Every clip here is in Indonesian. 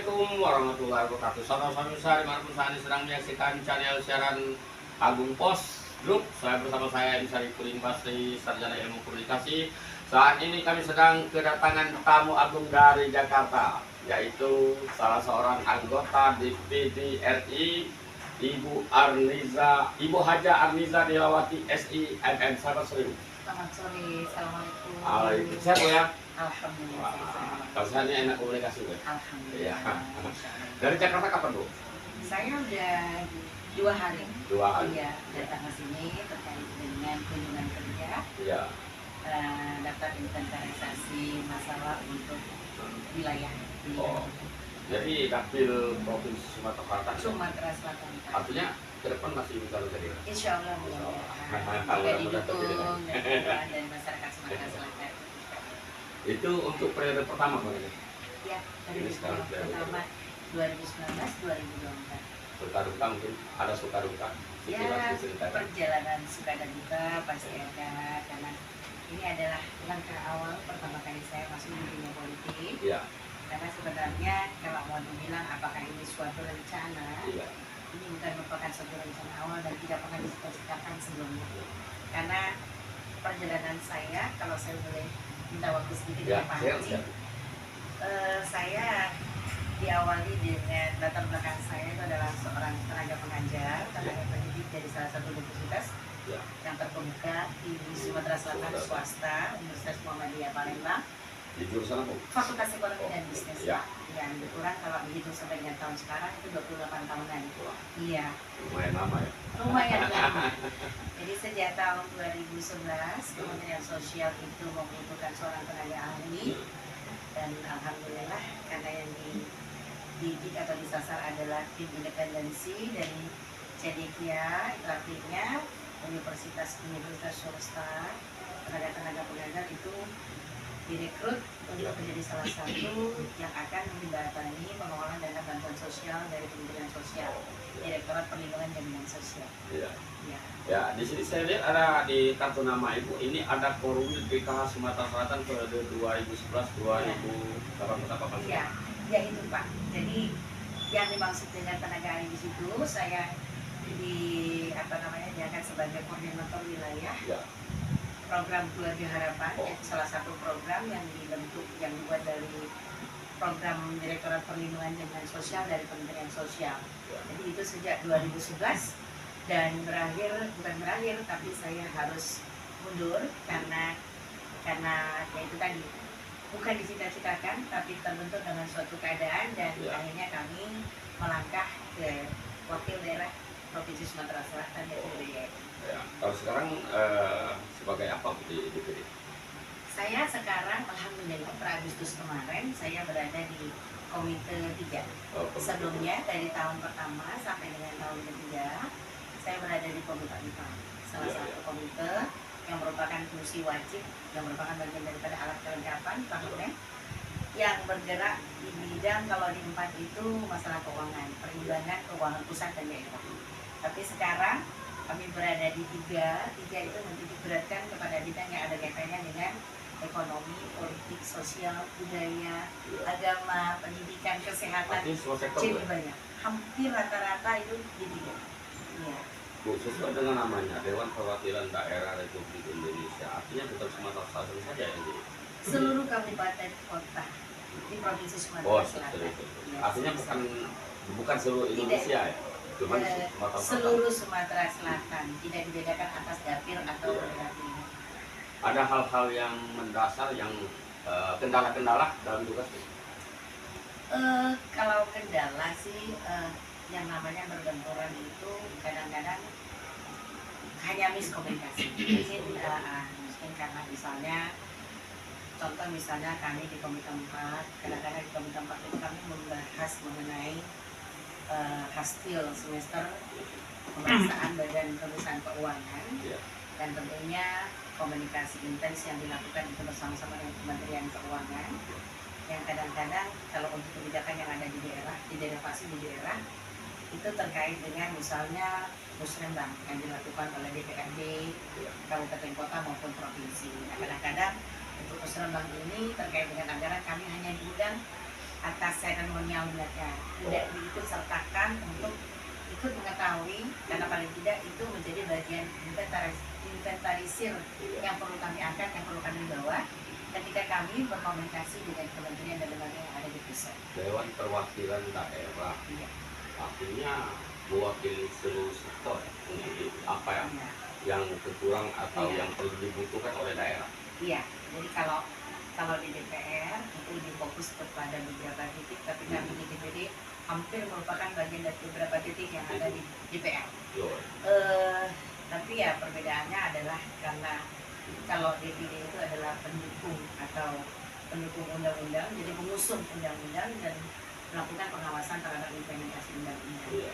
Assalamualaikum warahmatullahi wabarakatuh. Saudara-saudara besar dimanapun saat ini sedang menyaksikan channel siaran Agung Pos Group. Saya bersama saya Imsari Kurin Basri, Sarjana Ilmu Komunikasi. Saat ini kami sedang kedatangan tamu agung dari Jakarta, yaitu salah seorang anggota DPD RI, Ibu Haja Arniza Dilawati SIMM. Selamat sore. Selamat sore, assalamualaikum. Waalaikumsalam. Sehat Bu ya? Alhamdulillah. Kalau saya ini enak komunikasi Bu. Alhamdulillah. Iya. Dari Jakarta kapan Bu? Saya udah 2 hari. 2 hari. Iya, datang ke sini terkait dengan kunjungan kerja. Iya. Dapat inventarisasi masalah untuk wilayah. Oh. Jadi dapil Provinsi Sumatera Selatan. Sumatera Selatan. Artinya ke depan masih bisa jadi. Insya Allah mudah-mudahan. Jika didukung dan dukungan dari masyarakat Sumatera Selatan. Itu untuk periode pertama Bang ini. Ya, Ini periode sekarang pertama 2019-2024. Suka duka mungkin ada suka duka. Ya, perjalanan suka dan duka pasti ada, karena ini adalah langkah awal pertama kali saya masuk di dunia politik. Iya. Karena sebenarnya kalau mau dibilang apakah ini suatu rencana, Iya. ini bukan merupakan suatu rencana awal dan tidak pernah disepakati sebelumnya. Karena perjalanan saya, kalau saya boleh minta waktu sedikit Ya, Pak siap, Haji, siap. saya diawali dengan latar belakang saya itu adalah seorang tenaga pengajar, tenaga pendidik dari salah satu universitas Ya. yang terkemuka di Sumatera Selatan swasta, Universitas Muhammadiyah Palembang, Di jurusan apa? Fakultas Ekonomi dan Bisnis. Ya. Yang lebih kurang kalau begitu sampai dengan tahun sekarang itu 28 tahunan. Wah, Iya, lumayan lama ya. lumayan lama. Jadi sejak tahun 2011 Kementerian Sosial itu membutuhkan seorang tenaga ahli, dan alhamdulillah karena yang dididik atau disasar adalah tim independensi dari Cedekia, itu artinya universitas swasta, tenaga-tenaga pengajar itu direkrut untuk menjadi salah satu yang akan menjembatani pengelolaan dana bantuan sosial dari Kementerian Sosial, Direktorat Perlindungan Jaminan Sosial. Iya. Ya. Ya, di sini saya lihat ada di kartu nama Ibu ini ada Korwil PKH Sumatera Selatan periode 2011-2018 apa Pak? Iya, ya itu Pak. Jadi yang dimaksud dengan tenaga ahli di situ, saya diangkat sebagai koordinator wilayah Ya. program Keluarga Harapan, yaitu salah satu program yang dibuat dari program Direktorat Perlindungan Jaminan Sosial dari Kementerian Sosial. Jadi itu sejak 2011 dan bukan berakhir, tapi saya harus mundur karena ya itu tadi bukan dicita-citakan, tapi terbentuk dengan suatu keadaan dan akhirnya kami melangkah ke wakil daerah Provinsi Sumatera Selatan yaitu DPD. Ya. Kalau sekarang sebagai apa di DPD? Saya sekarang alhamdulillah per Agustus kemarin saya berada di Komite 3. Sebelumnya dari tahun pertama sampai dengan tahun ketiga saya berada di Komite 4. Salah satu komite yang merupakan fungsi wajib, yang merupakan bagian daripada alat kelengkapan parlemen yang bergerak di bidang, kalau di 4 itu masalah keuangan, perimbangan keuangan pusat dan daerah. Tapi sekarang kami berada di 3 itu menitik beratkan kepada bidang yang ada kaitannya dengan ekonomi, politik, sosial, budaya, agama, pendidikan, kesehatan. Jadi banyak, hampir rata-rata itu di 3. Ya. Bu, sesuai dengan namanya Dewan Perwakilan Daerah Republik Indonesia, artinya bukan Sumatera Selatan saja yang jadi Seluruh kabupaten kota di Provinsi Sumatera Selatan. Ya, artinya bukan seluruh Indonesia ya, cuma Sumatera Selatan. Seluruh Sumatera Selatan, tidak dibedakan atas dapil atau daerah ini. Ada hal-hal yang mendasar yang kendala-kendala dalam tugas itu? Kalau kendala sih yang namanya berbenturan itu kadang-kadang hanya miskomunikasi. Mungkin karena contoh misalnya kami di Komite 4, kadang-kadang di Komite 4 itu kami membahas mengenai hasil semester pemeriksaan Badan Perusahaan Keuangan, dan tentunya komunikasi intens yang dilakukan itu bersama-sama dengan Kementerian Keuangan, yang kadang-kadang kalau untuk kebijakan yang ada di daerah pasti di daerah itu terkait dengan misalnya musrembang yang dilakukan oleh DPRD kabupaten kota maupun provinsi. Nah, kadang-kadang untuk musrembang ini terkait dengan anggaran kami hanya diundang atas seremonial mereka. Tidak diikut sertakan untuk ikut mengetahui, karena paling tidak itu menjadi bagian inventarisir yang perlu kami angkat, yang perlu kami bawa ketika kami berkomunikasi dengan kementerian dan lembaga yang ada di pusat. Dewan Perwakilan Daerah, Iya. artinya mewakili seluruh sektor. Jadi apa ya Iya. yang kurang atau Iya. yang perlu dibutuhkan oleh daerah? Iya, jadi kalau di DPR itu lebih fokus kepada beberapa titik, tapi kami di DPD hampir merupakan bagian dari beberapa titik yang ada di DPR. Yo, Tapi ya perbedaannya adalah karena kalau DPD itu adalah pendukung atau pendukung undang-undang, jadi pengusung undang-undang dan melakukan pengawasan terhadap implementasi undang-undang. Iya.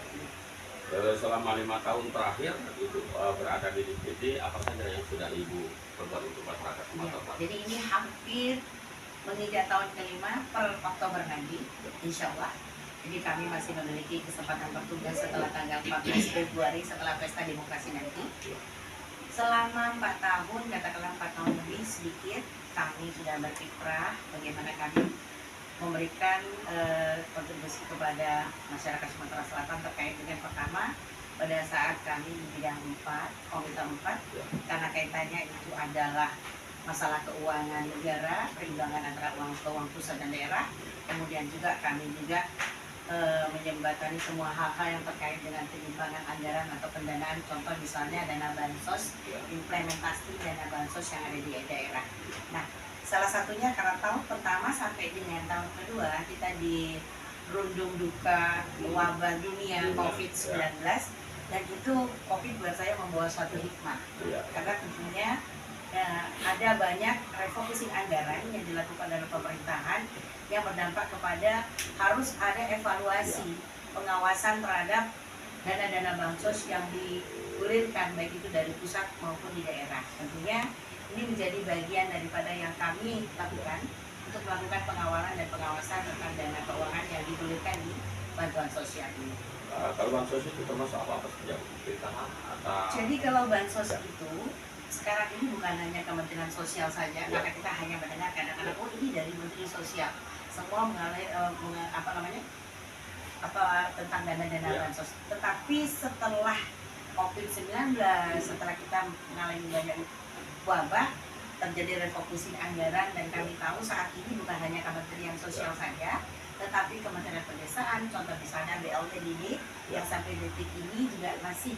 Selama 5 tahun terakhir itu berada di DPD, apa saja yang sudah Ibu perbuat untuk masyarakat Ya, Sumatera Barat? jadi ini hampir menginjak tahun kelima per Oktober nanti, insya Allah. Jadi kami masih memiliki kesempatan bertugas setelah tanggal 14 Februari setelah pesta demokrasi nanti. Selama 4 tahun, katakanlah 4 tahun lebih sedikit, kami sudah berkiprah bagaimana kami memberikan kontribusi kepada masyarakat Sumatera Selatan terkait dengan pertama pada saat kami di bidang 4, komite 4, karena kaitannya itu adalah masalah keuangan negara, perimbangan antara uang pusat dan daerah. Kemudian juga kami juga menjembatani semua hal-hal yang terkait dengan penyimpangan anggaran atau pendanaan, contoh misalnya dana bansos, implementasi dana bansos yang ada di daerah. Nah, salah satunya karena tahun pertama sampai dengan tahun kedua kita di rundung duka wabah dunia COVID-19, dan itu COVID buat saya membawa suatu hikmah, karena tentunya ada banyak refocusing anggaran yang dilakukan dalam pemerintahan yang berdampak kepada harus ada evaluasi pengawasan terhadap dana-dana bansos yang digulirkan baik itu dari pusat maupun di daerah. Tentunya ini menjadi bagian daripada yang kami lakukan untuk melakukan pengawalan dan pengawasan tentang dana keuangan yang digulirkan di bantuan sosial ini. Kalau bansos itu termasuk apa saja? PKH atau? Jadi kalau bansos itu sekarang ini bukan hanya Kementerian Sosial saja, karena kita hanya mendengar kadang-kadang oh ini dari Menteri Sosial, semua mengalami tentang dana-dana bansos. Tetapi setelah COVID-19, setelah kita mengalami banyak wabah, terjadi refocusing anggaran, dan kami tahu saat ini bukan hanya Kementerian Sosial saja, tetapi Kementerian Pedesaan, contoh misalnya BLT ini yang sampai detik ini juga masih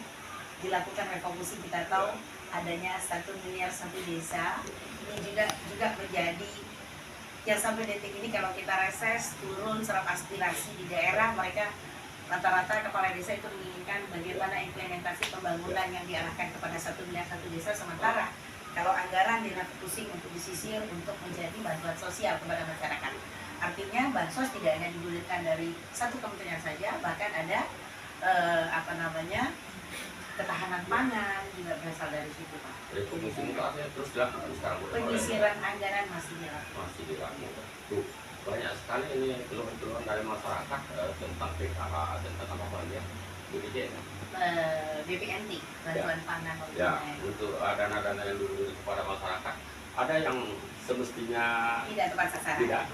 dilakukan refocusing. Kita tahu adanya 1 miliar 1 desa, ini juga menjadi yang sampai detik ini kalau kita reses turun serap aspirasi di daerah, mereka rata-rata kepala desa itu menginginkan bagaimana implementasi pembangunan yang diarahkan kepada 1 miliar 1 desa, sementara kalau anggaran direfocusing untuk disisir untuk menjadi bantuan sosial kepada masyarakat. Artinya bansos tidak hanya digulirkan dari satu kementerian saja, bahkan ada ketahanan pangan juga berasal dari situ, Pak. Terus dilakukan sekarang. Penyisiran anggaran masih dilakukan. Tuh, banyak sekali ini keluhan-keluhan dari masyarakat tentang PKH, tentang apa saja. BPJS. BPNT, bantuan pangan Ya, untuk dana-dana yang dulu kepada masyarakat, ada yang semestinya tidak tepat sasaran.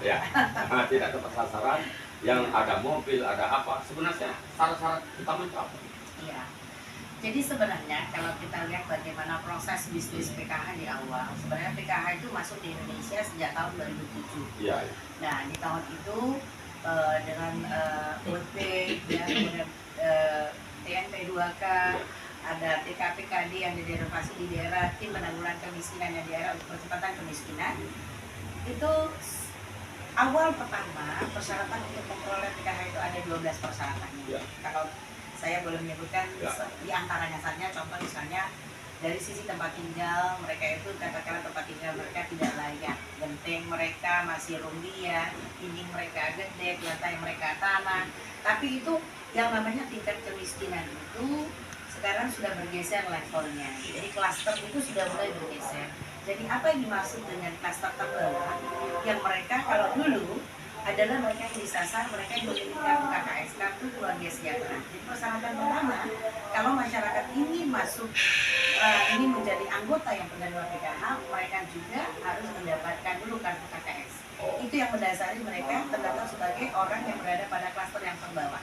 Tidak tepat sasaran, yang ada mobil, ada apa. Sebenarnya syarat-syarat utama itu apa? Iya. Jadi sebenarnya kalau kita lihat bagaimana proses bisnis PKH di awal, sebenarnya PKH itu masuk di Indonesia sejak tahun 2007. Iya. Nah, di tahun itu dengan UP, kemudian TNP 2K, ada TKPKD yang direnovasi di daerah, tim penanggulangan kemiskinan yang di daerah untuk percepatan kemiskinan. Itu awal pertama persyaratan untuk memperoleh PKH itu ada 12 persyaratannya. Kalau saya boleh menyebutkan di antaranya saja, contoh misalnya dari sisi tempat tinggal, mereka itu katakanlah tempat tinggal mereka tidak layak, genteng mereka masih rumbia, dinding mereka gede, lantai mereka tanah. Tapi itu yang namanya tingkat kemiskinan itu sekarang sudah bergeser levelnya. Jadi klaster itu sudah mulai bergeser. Jadi apa yang dimaksud dengan klaster terbawah? Yang mereka kalau dulu adalah mereka yang disasar, mereka yang memiliki kartu KKS, kartu keluarga sejahtera. Jadi persyaratan pertama, kalau masyarakat ingin masuk, ingin menjadi anggota yang penerima PKH, mereka juga harus mendapatkan dulu kartu KKS. Oh. Itu yang mendasari mereka terdaftar sebagai orang yang berada pada klaster yang terbawah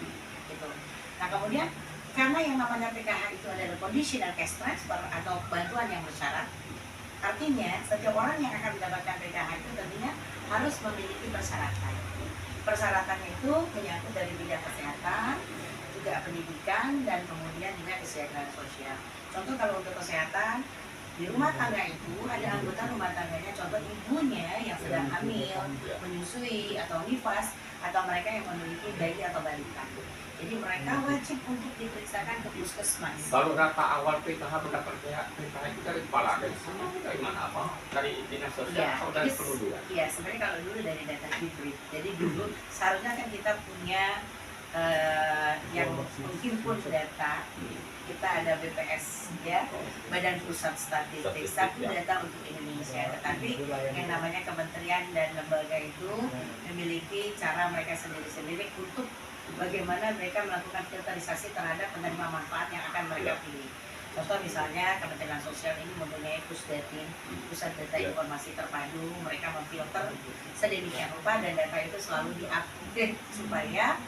gitu. Nah kemudian karena yang namanya PKH itu adalah conditional cash transfer atau bantuan yang bersyarat, artinya setiap orang yang akan mendapatkan PKH itu tentunya harus memiliki persyaratan. Persyaratannya itu menyangkut dari bidang kesehatan, juga pendidikan, dan kemudian juga kesejahteraan sosial. Contoh kalau untuk kesehatan, di rumah tangga itu ada anggota rumah tangganya, contoh ibunya yang sedang hamil, menyusui atau nifas, atau mereka yang memiliki bayi atau balita. Jadi mereka wajib untuk diperiksakan ke puskesmas. Kalau data awal PKH mendapat PKH itu dari kepala desa, dari mana apa? Dari dinas sosial Ya, atau dari pendudukan? Iya, sebenarnya kalau dulu dari data hibrid. Jadi dulu seharusnya kan kita punya yang menghimpun data, kita ada BPS ya, Badan Pusat Statistik, satu data untuk Indonesia. Tetapi yang namanya kementerian dan lembaga itu memiliki cara mereka sendiri-sendiri untuk bagaimana mereka melakukan filterisasi terhadap penerima manfaat yang akan mereka pilih. Contoh misalnya Kementerian Sosial ini mempunyai Pusdatin, Pusat Data Informasi Terpadu, mereka memfilter sedemikian rupa dan data itu selalu diupdate supaya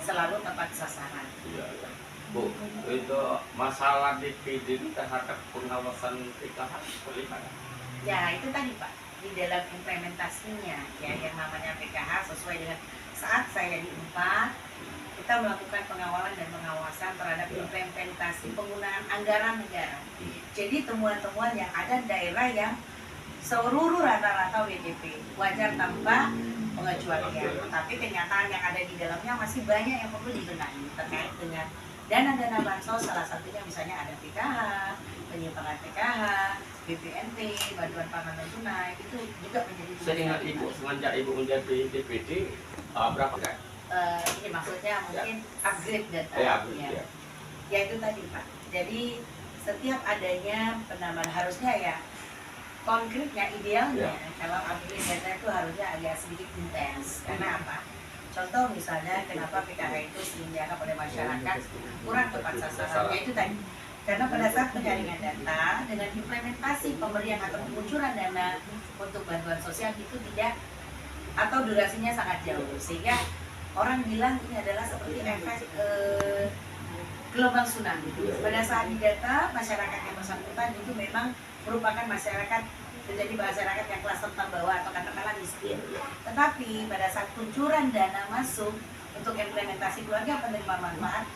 selalu tepat sasaran. Iya, iya. Bu, itu masalah DPD terhadap pengawasan PKH seperti apa? Ya itu tadi Pak, di dalam implementasinya ya yang namanya PKH sesuai dengan saat saya di UNPAD, kita melakukan pengawalan dan pengawasan terhadap implementasi penggunaan anggaran negara. Jadi temuan-temuan yang ada daerah yang seluruh rata-rata WDP wajar tanpa pengecualian, tapi kenyataan yang ada di dalamnya masih banyak yang perlu dibenahi terkait dengan dana-dana bansos, salah satunya misalnya ada PKH, penyimpangan PKH, BPNT, bantuan pangan non tunai, itu juga menjadi. Saya ingat Ibu semenjak Ibu menjadi DPD berapa kan? Ini maksudnya mungkin upgrade data Ya. Ya itu tadi Pak, jadi setiap adanya penambahan harusnya ya konkretnya idealnya kalau upgrade data itu harusnya agak sedikit intens. Karena apa? Contoh misalnya kenapa PKH itu sering dianggap oleh masyarakat kurang tepat sasaran, yaitu tadi karena pada saat penyaringan data dengan implementasi pemberian atau pengucuran dana untuk bantuan sosial itu tidak atau durasinya sangat jauh, sehingga orang bilang ini adalah seperti efek gelombang tsunami. Pada saat di data masyarakat yang bersangkutan itu memang merupakan masyarakat menjadi masyarakat yang kelas terbawah atau katakanlah miskin. Tetapi pada saat kuncuran dana masuk untuk implementasi keluarga penerima manfaat,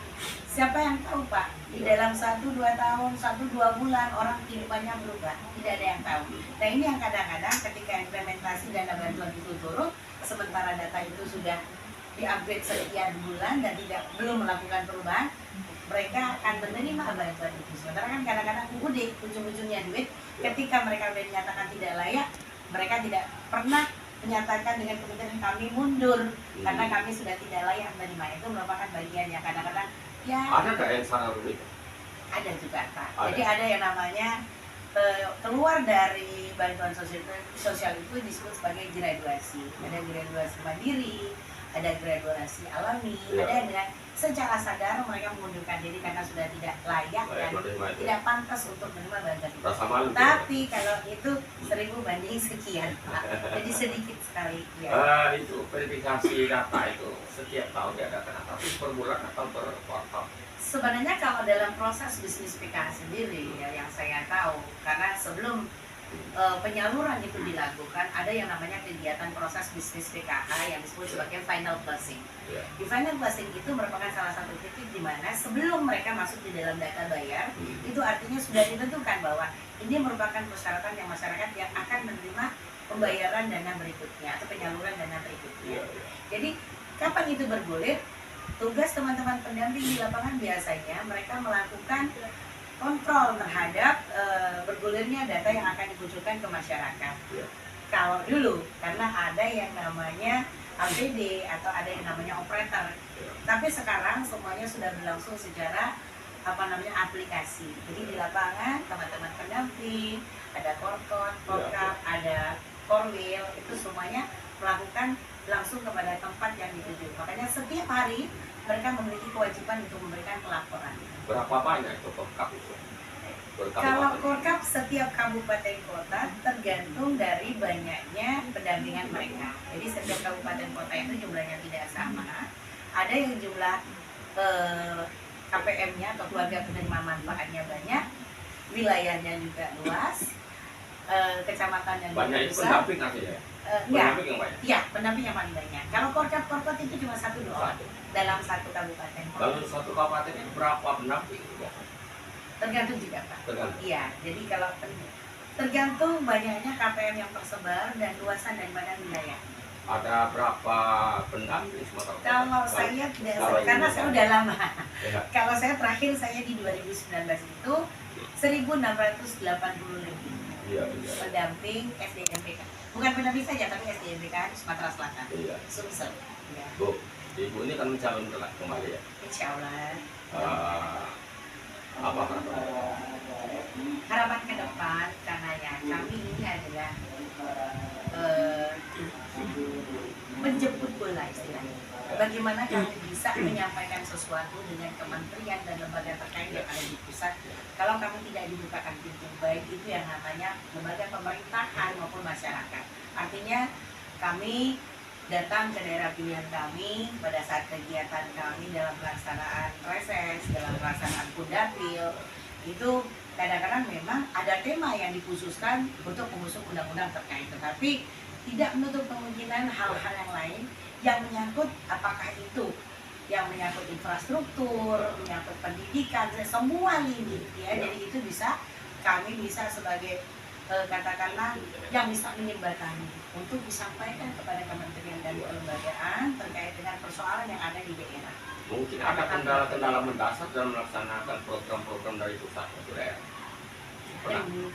siapa yang tahu Pak? Di dalam 1-2 tahun, 1-2 bulan orang kehidupannya berubah, tidak ada yang tahu. Nah ini yang kadang-kadang ketika implementasi dana bantuan itu turun, sementara data itu sudah di-upgrade sekian bulan dan belum melakukan perubahan, mereka akan menerima bantuan itu. Sementara kan kadang-kadang ujung-ujungnya duit, ketika mereka sudah dinyatakan tidak layak, mereka tidak pernah menyatakan dengan kemudian kami mundur karena kami sudah tidak layak menerima. Itu merupakan bagian yang kadang-kadang ya Ada nggak yang salah duit? ada juga Pak. Ada. Jadi ada yang namanya keluar dari bantuan sosial itu disebut sebagai graduasi. Ada graduasi mandiri, ada graduasi alami, ada yang dengan secara sadar mereka mengundurkan diri karena sudah tidak layak dan tidak pantas untuk menerima bantuan itu. Rasa malu. Tapi kalau itu 1000 banding sekian Pak, jadi sedikit sekali. Ya. Itu verifikasi data itu setiap tahun diadakan atau per bulan atau per kuartal? Sebenarnya kalau dalam proses bisnis PKH sendiri ya, yang saya tahu, karena sebelum penyaluran itu dilakukan, ada yang namanya kegiatan proses bisnis PKH yang disebut sebagai final closing. Di final closing itu merupakan salah satu titik di mana sebelum mereka masuk di dalam data bayar, itu artinya sudah ditentukan bahwa ini merupakan persyaratan yang masyarakat yang akan menerima pembayaran dana berikutnya atau penyaluran dana berikutnya. Jadi kapan itu bergulir? Tugas teman-teman pendamping di lapangan biasanya mereka melakukan kontrol terhadap bergulirnya data yang akan dikucurkan ke masyarakat. Kalau dulu karena ada yang namanya APD atau ada yang namanya operator, tapi sekarang semuanya sudah berlangsung secara aplikasi. Jadi di lapangan teman-teman pendamping, ada korkot, korkap, ada korwil, itu semuanya melakukan langsung kepada tempat yang dituju. Makanya setiap hari mereka memiliki kewajiban untuk memberikan pelaporan. Berapa banyak itu korkap itu? Kalau Korkap setiap kabupaten kota tergantung dari banyaknya pendampingan mereka. Jadi setiap kabupaten kota itu jumlahnya tidak sama. Ada yang jumlah KPM-nya atau keluarga penerima manfaatnya banyak, wilayahnya juga luas, kecamatannya juga banyak. Itu besar. pendamping artinya. Pendamping yang banyak. Iya, pendamping yang paling banyak. Kalau Korkap itu cuma 1-2 orang dalam satu kabupaten. Kalau satu kabupaten itu berapa pendamping? Tergantung juga Pak. Tergantung. Iya, jadi kalau tergantung banyaknya KPM yang tersebar dan luasan daripada wilayah. Ada berapa pendamping Sumatera Utara? Kalau saya tidak, karena saya udah lama. Ya. Kalau saya terakhir saya di 2019 itu 1.680 lebih. Iya. Pendamping SDMPK. Bukan pendamping saja, tapi SDMPK Sumatera Selatan. Iya. Sumsel. Ya. Bu, Ibu ini kan mencalon kembali ya? Insya Allah. Apa harapannya? Harapan ke depan karena ya kami ini adalah menjemput bola istilahnya. Bagaimana kami bisa menyampaikan sesuatu dengan kementerian dan lembaga terkait yang ada di pusat. Kalau kami tidak dibukakan pintu, baik itu yang namanya lembaga pemerintahan maupun masyarakat. Artinya kami datang ke daerah pilihan kami pada saat kegiatan kami dalam pelaksanaan reses, dalam pelaksanaan Kundapil, itu kadang-kadang memang ada tema yang dikhususkan untuk mengusung undang-undang terkait, tetapi tidak menutup kemungkinan hal-hal yang lain yang menyangkut, apakah itu yang menyangkut infrastruktur, menyangkut pendidikan, semua lini ya. Jadi itu kami bisa sebagai katakanlah yang bisa menjembatani untuk disampaikan kepada kementerian dan kelembagaan terkait dengan persoalan yang ada di daerah. Mungkin ada kendala-kendala mendasar dalam melaksanakan program-program dari pusat ke daerah.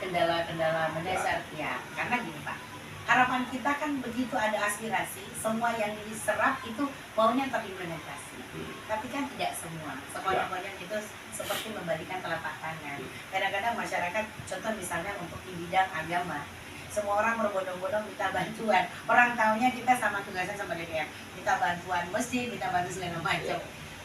Kendala-kendala mendasar ya, karena gini Pak, harapan kita kan begitu ada aspirasi, semua yang diserap itu maunya terimplementasi. Tapi kan tidak semua. Sebanyak-banyak itu seperti membalikan telapak tangan. Kadang-kadang masyarakat, contoh misalnya untuk di bidang agama, semua orang berbondong-bondong minta bantuan. Orang taunya kita sama tugasnya sama DPR, minta bantuan masjid, minta bantuan segala macam.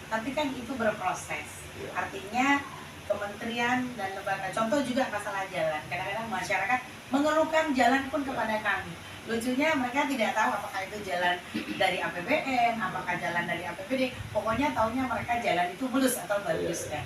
Tapi kan itu berproses. Artinya kementerian dan lembaga, contoh juga masalah jalan. Kadang-kadang masyarakat mengeluhkan jalan pun kepada kami. Lucunya mereka tidak tahu apakah itu jalan dari APBN, apakah jalan dari APBD. Pokoknya tahunya mereka jalan itu mulus atau bagus kan.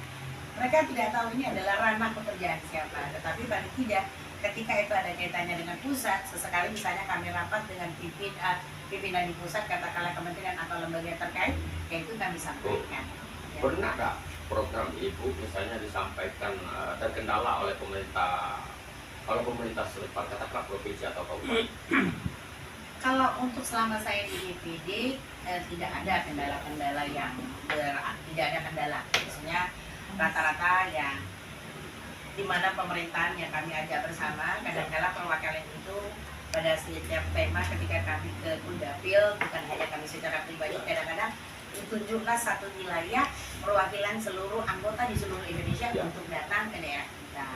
Mereka tidak tahu ini adalah ranah pekerjaan siapa. Tetapi paling tidak ketika itu ada kaitannya dengan pusat, sesekali misalnya kami rapat dengan pimpinan di pusat, katakanlah kementerian atau lembaga terkait, yaitu kami sampaikan. Ya. Pernah nggak program Ibu misalnya disampaikan terkendala oleh pemerintah? Kalau pemerintah setempat, katakanlah provinsi atau kabupaten. Kalau untuk selama saya di DPD tidak ada kendala-kendala yang tidak ada kendala. Maksudnya rata-rata yang dimana pemerintahan yang kami ajak bersama, kadang-kala perwakilan itu pada setiap tema ketika kami ke Kundapil, bukan hanya kami secara pribadi, kadang-kadang ditunjuklah satu wilayah perwakilan seluruh anggota di seluruh Indonesia untuk datang ke daerah kita.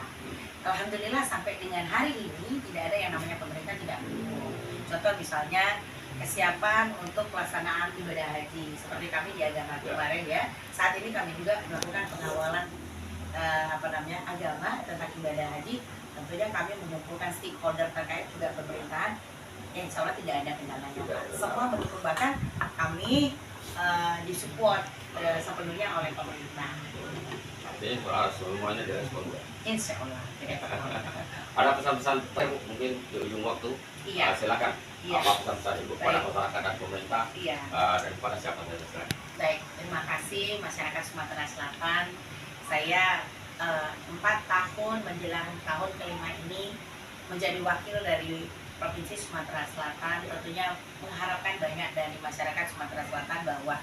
Alhamdulillah sampai dengan hari ini tidak ada yang namanya pemerintah tidak mendukung. Contoh misalnya kesiapan untuk pelaksanaan ibadah haji seperti kami di agama kemarin ya. Saat ini kami juga melakukan pengawalan agama tentang ibadah haji. Tentunya kami mengumpulkan stakeholder terkait juga pemerintahan. Ya, insya Allah tidak ada kendalanya. Semua mendukung, bahkan kami disupport sepenuhnya oleh pemerintah. Jadi semuanya direspon. Insya Allah. Ada pesan-pesan mungkin di ujung waktu? Iya. Silakan. Iya. Apa pesan-pesan Ibu kepada masyarakat dan pemerintah? Iya. Dan kepada siapa saja? Baik, terima kasih masyarakat Sumatera Selatan. Saya 4 tahun menjelang tahun kelima ini menjadi wakil dari Provinsi Sumatera Selatan. Tentunya mengharapkan banyak dari masyarakat Sumatera Selatan bahwa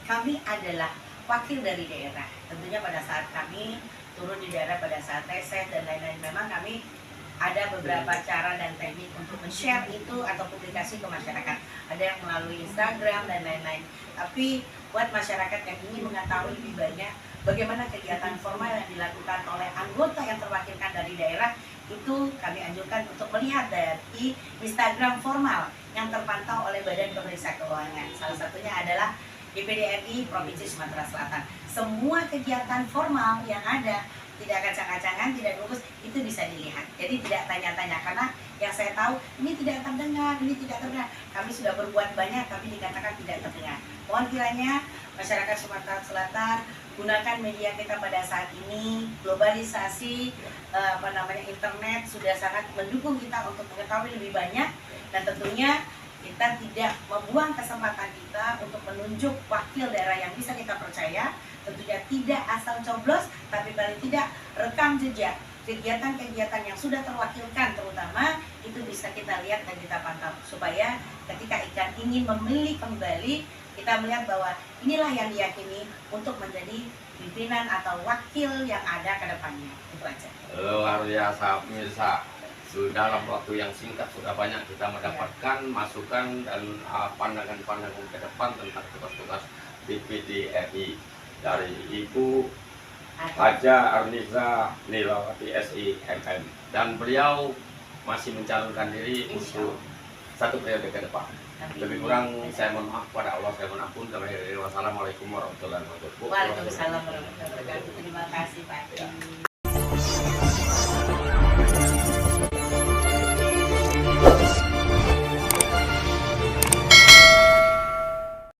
kami adalah wakil dari daerah. Tentunya pada saat kami turun di daerah pada saat reses dan lain-lain, memang kami ada beberapa cara dan teknik untuk men-share itu atau publikasi ke masyarakat. Ada yang melalui Instagram dan lain-lain. Tapi buat masyarakat yang ingin mengetahui lebih banyak bagaimana kegiatan formal yang dilakukan oleh anggota yang terwakilkan dari daerah, itu kami anjurkan untuk melihat dari Instagram formal yang terpantau oleh Badan Pemeriksa Keuangan. Salah satunya adalah DPD RI Provinsi Sumatera Selatan. Semua kegiatan formal yang ada, tidak kacang-kacangan, tidak bungkus, itu bisa dilihat. Jadi tidak tanya-tanya, karena yang saya tahu ini tidak terdengar, ini tidak terdengar. Kami sudah berbuat banyak tapi dikatakan tidak terdengar. Mohon kiranya masyarakat Sumatera Selatan gunakan media kita pada saat ini. Globalisasi internet sudah sangat mendukung kita untuk mengetahui lebih banyak, dan tentunya kita tidak membuang kesempatan kita untuk menunjuk wakil daerah yang bisa kita percaya. Tentunya tidak asal coblos, tapi paling tidak rekam jejak kegiatan-kegiatan yang sudah terwakilkan, terutama itu bisa kita lihat dan kita pantau, supaya ketika ikan ingin memilih kembali, kita melihat bahwa inilah yang diyakini untuk menjadi pimpinan atau wakil yang ada ke depannya. Itu aja. Luar biasa pemirsa. Dalam waktu yang singkat sudah banyak kita mendapatkan masukan dan pandangan-pandangan ke depan tentang tugas-tugas DPD RI dari Ibu Haja Arniza Nilawati SIMM, dan beliau masih mencalonkan diri untuk 1 periode ke depan. Lebih kurang saya mohon maaf pada Allah, saya mohon ampun. Wassalamualaikum warahmatullahi wabarakatuh. Waalaikumsalam warahmatullahi wabarakatuh. Terima kasih Pak.